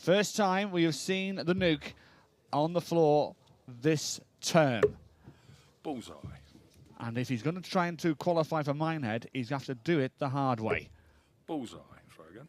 First time we have seen the nuke on the floor this term. Bullseye. And if he's going to try and to qualify for Minehead, he's going to have to do it the hard way. Bullseye. Try again.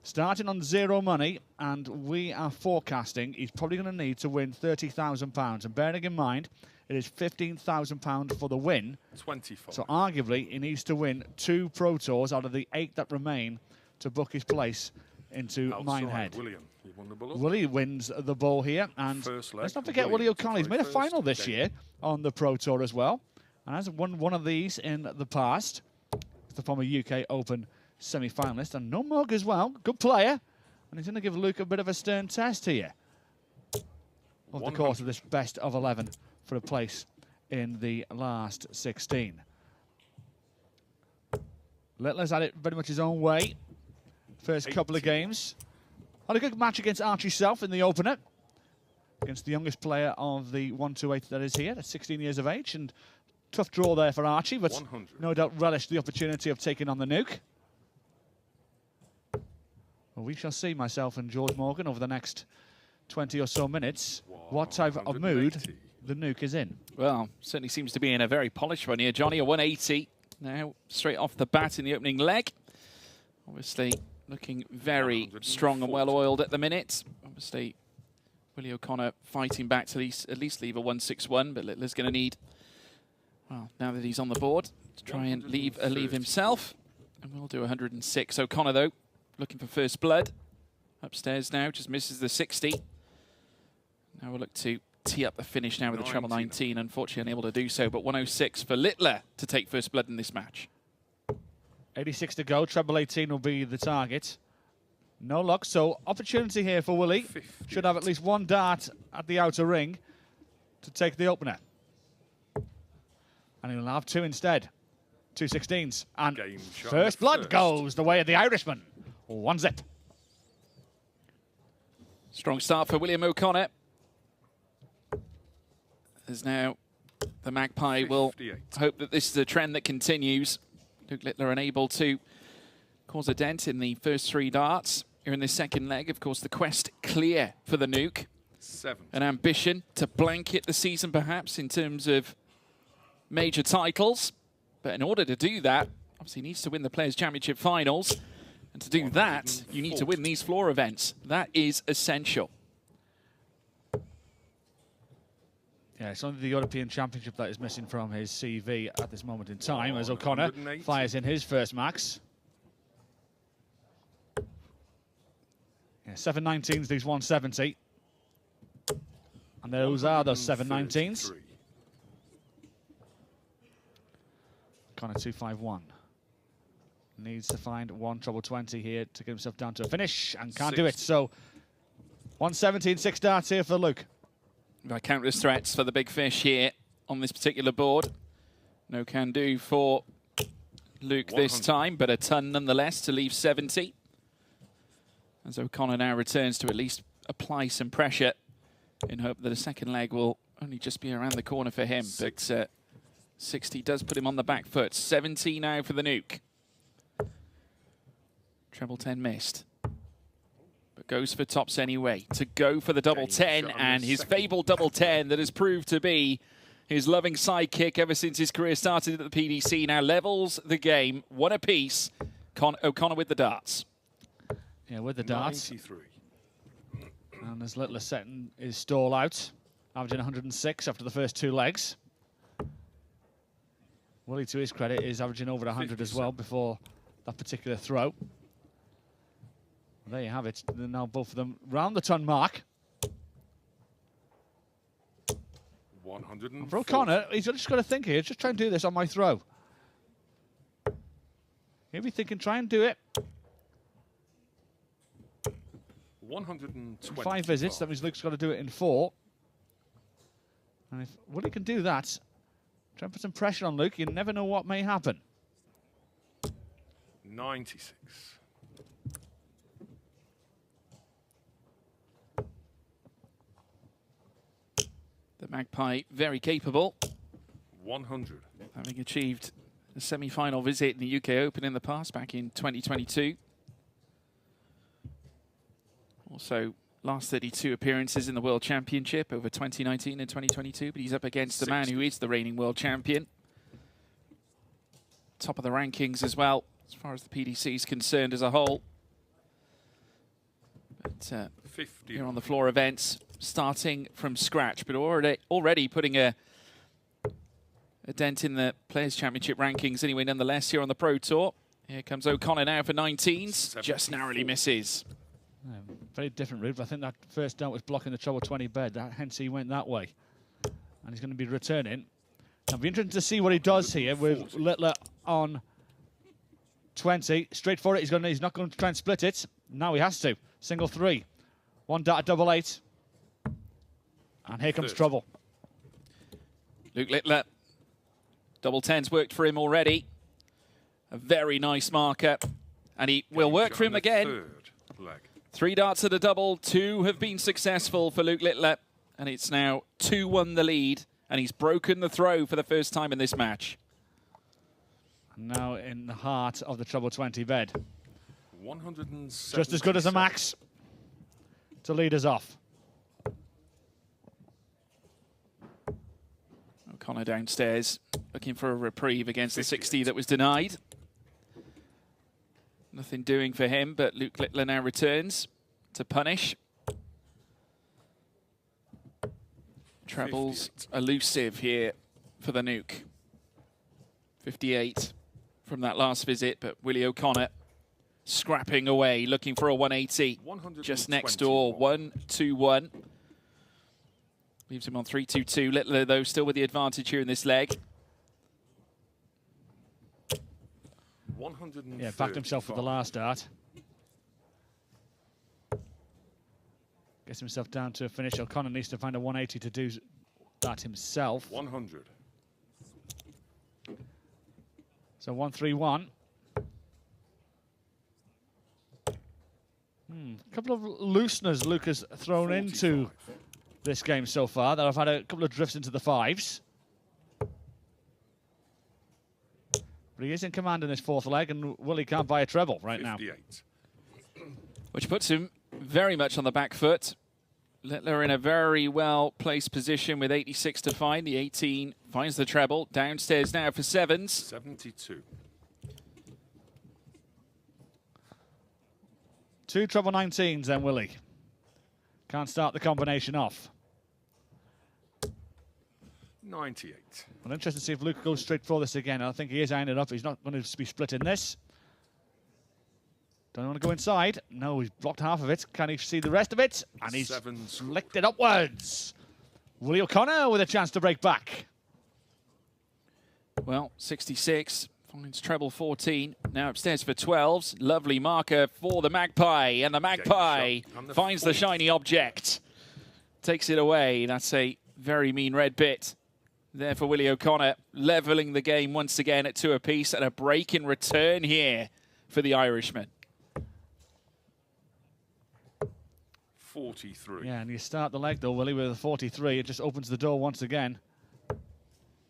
Starting on 0 money, and we are forecasting he's probably going to need to win £30,000. And bearing in mind, it is £15,000 for the win. 25. So arguably, he needs to win 2 Pro Tours out of the 8 that remain to book his place into Outside, Minehead. William, you won the ball. Willie wins the ball here, and let's not forget Willie O'Connell. He's made a final this year on the Pro Tour as well, and has won one of these in the past. He's the former UK Open semi-finalist, and no mug as well. Good player, and he's going to give Luke a bit of a stern test here over the course of this best of 11 for a place in the last 16. Littler's had it very much his own way. First couple of games. Had a good match against Archie Self in the opener. Against the youngest player of the 128 that is here, at 16 years of age. And tough draw there for Archie, but 100. No doubt relished the opportunity of taking on the nuke. Well, we shall see, myself and George Morgan, over the next 20 or so minutes, what type of mood the nuke is in. Well, certainly seems to be in a very polished one here, Johnny. A 180 now, straight off the bat in the opening leg. Obviously, looking very strong and well-oiled at the minute. Obviously, Willie O'Connor fighting back to at least leave a 161, but Littler's going to need, well, now that he's on the board, to try and leave himself. And we'll do 106. O'Connor, though, looking for first blood. Upstairs now, just misses the 60. Now we'll look to tee up the finish now with the treble 19. Unfortunately, unable to do so, but 106 for Littler to take first blood in this match. 86 to go. Treble 18 will be the target. No luck, so opportunity here for Willie. 50. Should have at least one dart at the outer ring to take the opener. And he'll have 2 instead. 2 16s. And first blood goes the way of the Irishman. 1-zip. Strong start for William O'Connor. As now the Magpie 58. will hope that this is a trend that continues. Luke Littler unable to cause a dent in the first 3 darts. Here in the second leg, of course, the quest clear for the nuke. 7. An ambition to blanket the season, perhaps, in terms of major titles. But in order to do that, obviously he needs to win the Players' Championship finals. And to do that, you need to win these floor events. That is essential. Yeah, it's only the European Championship that is missing from his CV at this moment in time, as O'Connor fires in his first max. Yeah, 719s, these 170. And those are those 719s. O'Connor 251. Needs to find 1 treble 20 here to get himself down to a finish, and can't do it. So 117, 6 darts here for Luke. By countless threats for the big fish here on this particular board. No can do for Luke this time, but a ton nonetheless to leave 70. As O'Connor now returns to at least apply some pressure in hope that a second leg will only just be around the corner for him. But 60 does put him on the back foot. 70 now for the nuke. Treble 10 missed. But goes for tops anyway, to go for the double 10, and his fabled double 10 that has proved to be his loving sidekick ever since his career started at the PDC. Now levels the game, 1 apiece. O'Connor with the darts. Yeah, with the darts. 93. And as Littler setting his stall out, averaging 106 after the first 2 legs. Willie, to his credit, is averaging over 100 as well before that particular throw. There you have it. They're now both of them round the ton mark. 104. For O'Connor, he's just got to think here. Just try and do this on my throw. He'll be thinking, try and do it. 120. 5 visits. That means Luke's got to do it in 4. And if Willie can do that, try and put some pressure on Luke. You never know what may happen. 96. The Magpie very capable. 100. Having achieved a semi-final visit in the UK Open in the past, back in 2022. Also, last 32 appearances in the World Championship over 2019 and 2022, but he's up against the man who is the reigning world champion. Top of the rankings as well, as far as the PDC is concerned as a whole. But here on the floor events, starting from scratch, but already putting a dent in the Players' Championship rankings anyway, nonetheless, here on the Pro Tour. Here comes O'Connor now for 19s, just narrowly misses. Very different route. I think that first dart was blocking the treble 20 bed. Hence he went that way. And he's going to be returning. It'll be interesting to see what he does here with Littler on 20. Straight for it. He's not going to try and split it. Now he has to. Single 3. 1 dart at double 8. And here comes trouble. Luke Littler. Double 10's worked for him already. A very nice marker. And he will work for him again. 3 darts at a double. 2 have been successful for Luke Littler. And it's now 2-1 the lead. And he's broken the throw for the first time in this match. Now in the heart of the treble 20 bed. 177. Just as good as a max to lead us off. O'Connor downstairs looking for a reprieve against the 60 that was denied. Nothing doing for him, but Luke Littler now returns to punish. Trebles elusive here for the Nuke. 58 from that last visit, but Willie O'Connor scrapping away, looking for a 180. Just next door, 1-2-1. Leaves him on 3-2-2. Littler, though, still with the advantage here in this leg. Yeah, backed himself with the last dart. Gets himself down to a finish. O'Connor needs to find a 180 to do that himself. 100. So 1-3-1. A couple of looseners Luke has thrown 45. Into this game so far. That I've had a couple of drifts into the 5s. But he is in command in this 4th leg, and Willie can't buy a treble right 58. Now. Which puts him very much on the back foot. Littler in a very well-placed position with 86 to find. The 18 finds the treble. Downstairs now for 7s. 72. 2 treble 19s then, Willie. Can't start the combination off. 98. Well, interesting to see if Luke goes straight for this again. I think he is eyeing it up. He's not going to be splitting this. Don't want to go inside. No, he's blocked half of it. Can he see the rest of it? And he's flicked it upwards. Willie O'Connor with a chance to break back. Well, 66 finds treble 14. Now upstairs for 12s. Lovely marker for the Magpie. And the Magpie finds the shiny object. Takes it away. That's a very mean red bit there for Willie O'Connor. Levelling the game once again at 2 apiece. And a break in return here for the Irishman. 43. Yeah, and you start the leg, though, Willie, with a 43. It just opens the door once again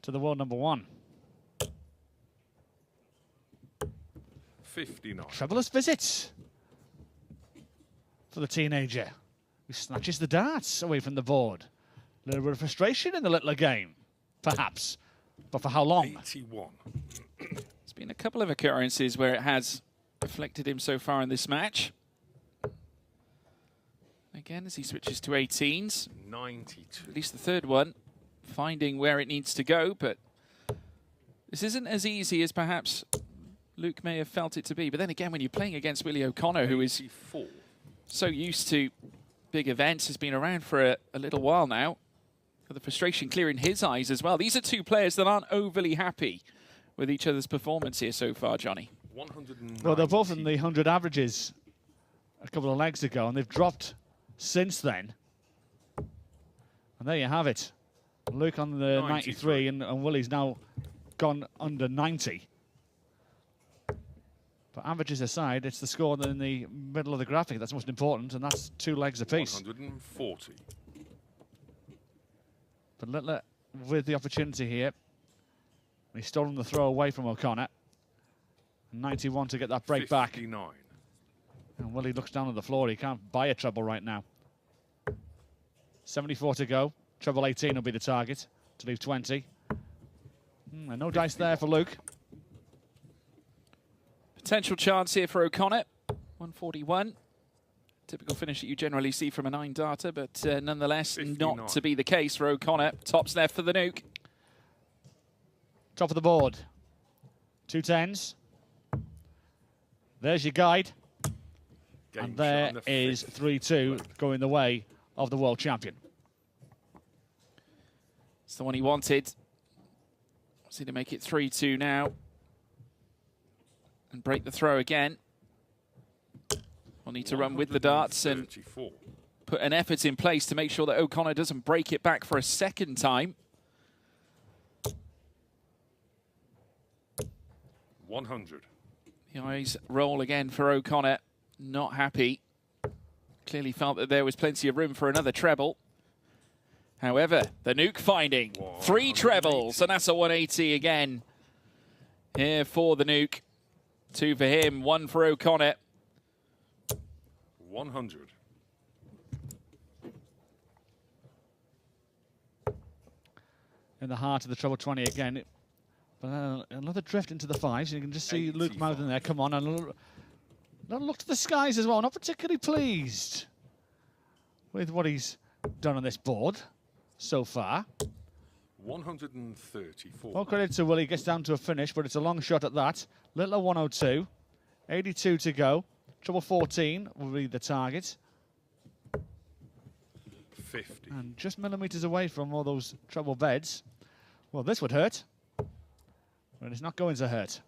to the world number 1. 59. Troublous visits for the teenager who snatches the darts away from the board. A little bit of frustration in the Littler game, perhaps. But for how long? 81. There's been a couple of occurrences where it has afflicted him so far in this match. Again, as he switches to 18s. 92. At least the 3rd one, finding where it needs to go, but this isn't as easy as perhaps Luke may have felt it to be. But then again, when you're playing against Willie O'Connor, who is so used to big events, has been around for a little while now, with the frustration clear in his eyes as well. These are 2 players that aren't overly happy with each other's performance here so far, Johnny. Well, they're both in the 100 averages a couple of legs ago, and they've dropped since then. And there you have it. Luke on the 93, and Willie's now gone under 90. But averages aside, it's the score in the middle of the graphic that's most important, and that's 2 legs apiece. 140. But Littler with the opportunity here. He's stolen the throw away from O'Connor. 91 to get that break 59. back. And Willie looks down at the floor. He can't buy a treble right now. 74 to go. Treble 18 will be the target to leave 20. And no dice there for Luke. Potential chance here for O'Connor. 141. Typical finish that you generally see from a 9-darter, but nonetheless 59. not to be the case for O'Connor. Tops left for the nuke. Top of the board. 2 10s. There's your guide. And there is 3-2 going the way of the world champion. It's the one he wanted. See to make it 3-2 now. And break the throw again. We'll need to run with the darts and put an effort in place to make sure that O'Connor doesn't break it back for a second time. 100. The eyes roll again for O'Connor. Not happy. Clearly felt that there was plenty of room for another treble. However, the nuke finding 3 trebles, and that's a 180 again here for the nuke. 2 for him, 1 for O'Connor. 100. In the heart of the treble 20 again. But another drift into the 5s. You can just see 85. Luke mouthing there. Come on. And look to the skies as well. Not particularly pleased with what he's done on this board so far. 134. All credit to Willie. Gets down to a finish, but it's a long shot at that. Littler 102. 82 to go. Treble 14 will be the target. 50. And just millimetres away from all those treble beds. Well, this would hurt. But it's not going to hurt.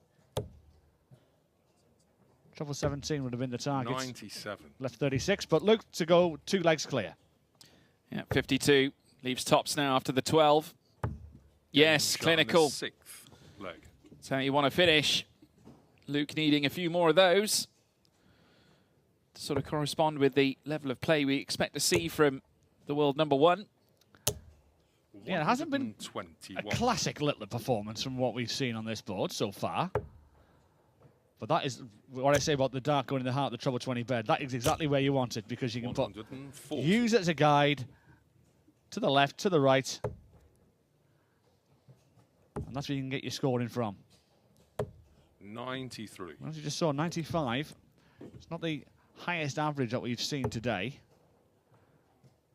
Treble 17 would have been the target. 97. Left 36, but Luke to go 2 legs clear. Yeah, 52. Leaves tops now after the 12. Yes, clinical. 6th leg. That's how you want to finish. Luke needing a few more of those to sort of correspond with the level of play we expect to see from the world number 1. Yeah, it hasn't been a classic Littler performance from what we've seen on this board so far. But that is what I say about the dart going in the heart of the treble 20 bed. That is exactly where you want it, because you can use it as a guide to the left, to the right. And that's where you can get your scoring from. 93. As you just saw, 95. It's not the highest average that we've seen today.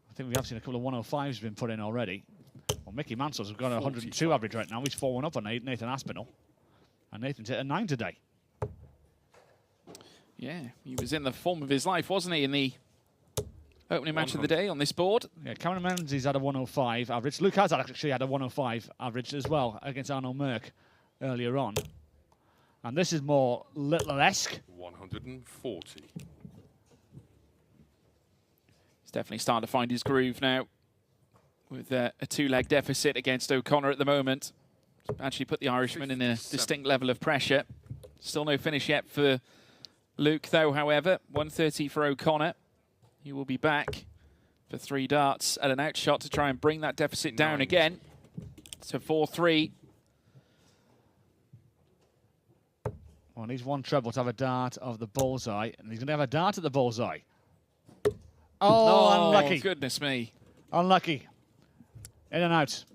I think we have seen a couple of 105s been put in already. Well, Mickey Mansell's got a 102 average right now. He's 4-1 up on Nathan Aspinall. And Nathan's hit a 9 today. Yeah, he was in the form of his life, wasn't he, in the opening match of the day on this board? Yeah, Cameron Menzies had a 105 average. Luke has actually had a 105 average as well against Arnold Merck earlier on. And this is more Littler-esque. 140. He's definitely starting to find his groove now with a 2-leg deficit against O'Connor at the moment. Actually put the Irishman in a distinct level of pressure. Still no finish yet for Luke, though, however. 130 for O'Connor. He will be back for 3 darts at an outshot to try and bring that deficit down again to 4-3. Well, he's 1 treble to have a dart of the bullseye, and he's going to have a dart at the bullseye. Oh, unlucky. Goodness me. Unlucky. In and out.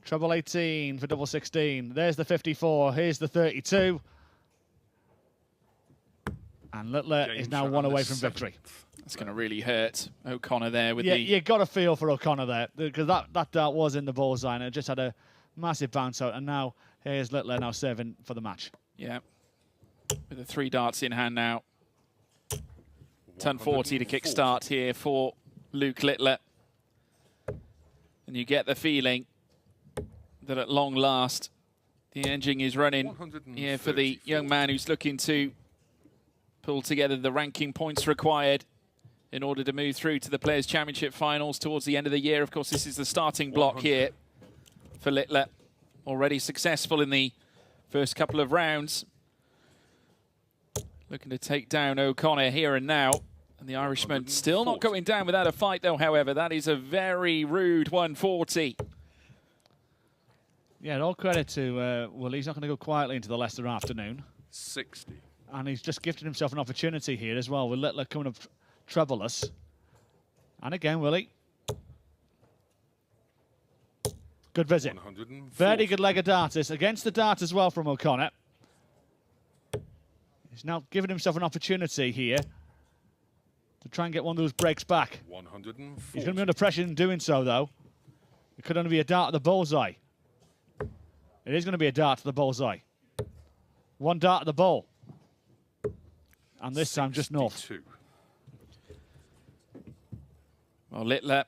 Treble 18 for double 16. There's the 54. Here's the 32. And Littler is now 1 away from victory. That's going to really hurt O'Connor there with you got to feel for O'Connor there, because that dart was in the bullseye and it just had a massive bounce out. And now here's Littler now serving for the match. Yeah. With the 3 darts in hand now. Ton 40 to kickstart here for Luke Littler. And you get the feeling that at long last the engine is running here for the young man who's looking to pull together the ranking points required in order to move through to the Players' Championship finals towards the end of the year. Of course, this is the starting block here for Littler. Already successful in the first couple of rounds. Looking to take down O'Connor here and now. And the Irishman still not going down without a fight, though, however. That is a very rude 140. Yeah, all credit to Willie. He's not going to go quietly into the Leicester afternoon. 60. And he's just gifted himself an opportunity here as well with Littler coming up treble-less. And again, Willie. Good visit. 140. Very good leg of darters. Against the dart as well from O'Connor. He's now given himself an opportunity here to try and get one of those breaks back. 140. He's going to be under pressure in doing so, though. It could only be a dart at the bullseye. It is going to be a dart to the bullseye. One dart at the ball. And this time just north. Well, Littler,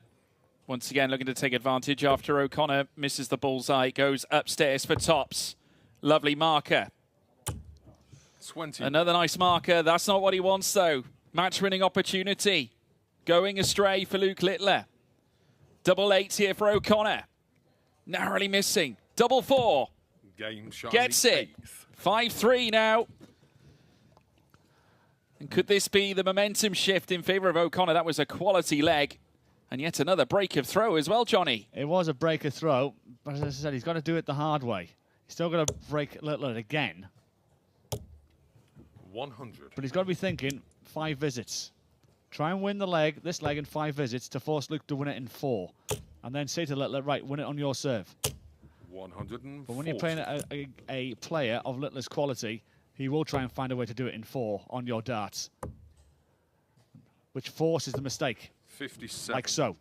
once again, looking to take advantage after O'Connor misses the bullseye, goes upstairs for tops. Lovely marker. 20. Another nice marker. That's not what he wants, though. Match-winning opportunity. Going astray for Luke Littler. Double 8 here for O'Connor. Narrowly missing. Double 4. Game Gets it. 5-3 now. And could this be the momentum shift in favour of O'Connor? That was a quality leg. And yet another break of throw as well, Johnny. It was a break of throw, but as I said, he's got to do it the hard way. He's still got to break Littler again. 100. But he's got to be thinking 5 visits. Try and win the leg, this leg in 5 visits to force Luke to win it in 4. And then say to Littler, right, win it on your serve. 140. But when you're playing a player of Littler's quality, he will try and find a way to do it in 4 on your darts. Which forces the mistake. 57. Like so.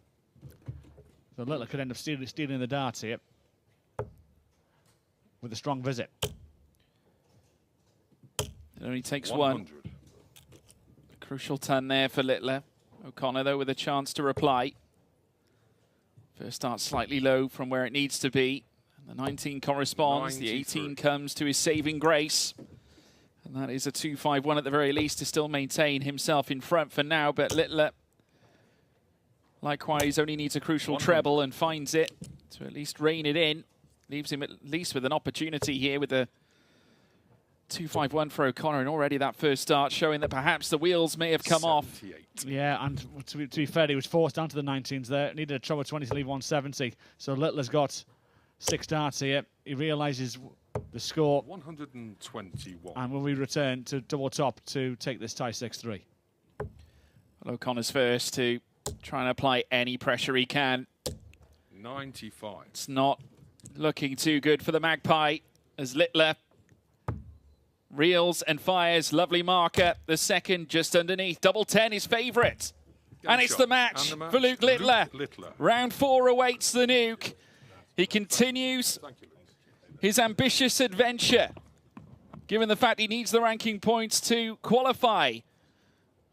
So Littler could end up stealing the darts here. With a strong visit. It only takes 100. one. A crucial turn there for Littler. O'Connor, though, with a chance to reply. First start slightly low from where it needs to be. And the 19 corresponds. 93. The 18 comes to his saving grace. And that is a 2-5-1 at the very least to still maintain himself in front for now. But Littler, likewise, only needs a crucial treble and finds it to at least rein it in. Leaves him at least with an opportunity here with a 2-5-1 for O'Connor, and already that first start showing that perhaps the wheels may have come 78. off. Yeah, and to be fair, he was forced down to the 19s there. Needed a treble 20 to leave 170. So Littler's got 6 darts here. He realises the score. 121. And when we return to double top to take this tie 6-3. Well, O'Connor's first to try and apply any pressure he can. 95. It's not looking too good for the Magpie as Littler reels and fires. Lovely marker. The second just underneath. Double 10 his favourite. And it's the match for Luke Littler. Round 4 awaits the Nuke. He continues his ambitious adventure, given the fact he needs the ranking points to qualify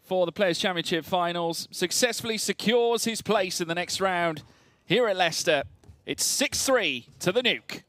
for the Players' Championship finals. Successfully secures his place in the next round here at Leicester. It's 6-3 to the Nuke.